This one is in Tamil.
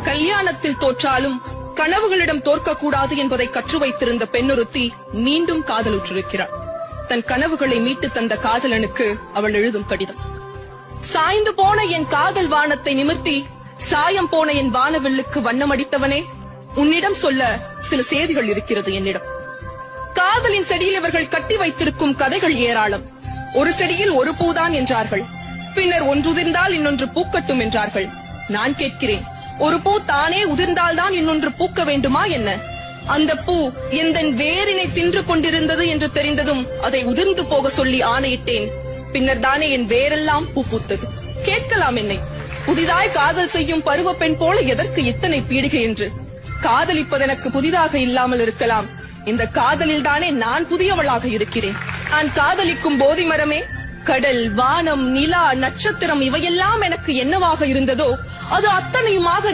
கல்யாணத்தில் தோற்றாலும் கனவுகளிடம் தோற்கக்கூடாது என்பதை கற்று வைத்திருந்த பெண்ணொருத்தி மீண்டும் காதலுற்றிருக்கிறாள். தன் கனவுகளை மீட்டு தந்த காதலனுக்கு அவள் எழுதும் கடிதம். சாய்ந்து போன என் காதல் வானத்தை நிமிர்த்தி சாயம் போன என் வானவில்லுக்கு வண்ணமடித்தவனே, உன்னிடம் சொல்ல சில செய்திகள் இருக்கிறது என்னிடம். காதலின் செடியில் இவர்கள் கட்டி வைத்திருக்கும் கதைகள் ஏராளம். ஒரு செடியில் ஒரு பூதான் என்றார்கள். பின்னர் ஒன்றுதிர்ந்தால் இன்னொன்று பூக்கட்டும் என்றார்கள். நான் கேட்கிறேன், ஒரு பூ தானே உதிர்ந்தால்தான் இன்னொன்று பூக்க வேண்டுமா என்ன? அந்த பூ எந்தன் வேரினை தின்று கொண்டிருந்தது என்று தெரிந்ததும் அதை உதிர்ந்து போக சொல்லி ஆணையிட்டேன். பின்னர் தானே என் வேரெல்லாம் பூ பூத்தது. கேட்கலாம் என்னை, புதிதாய் காதல் செய்யும் பருவ பெண் போல எதற்கு இத்தனை பீடிகை என்று. காதலிப்பது எனக்கு புதிதாக இல்லாமல் இருக்கலாம், இந்த காதலில் தானே நான் புதியவளாக இருக்கிறேன். நான் காதலிக்கும் போதி மரமே, கடல், வானம், நிலா, நட்சத்திரம் இவையெல்லாம் எனக்கு என்னவாக இருந்ததோ அது அத்தனையுமாக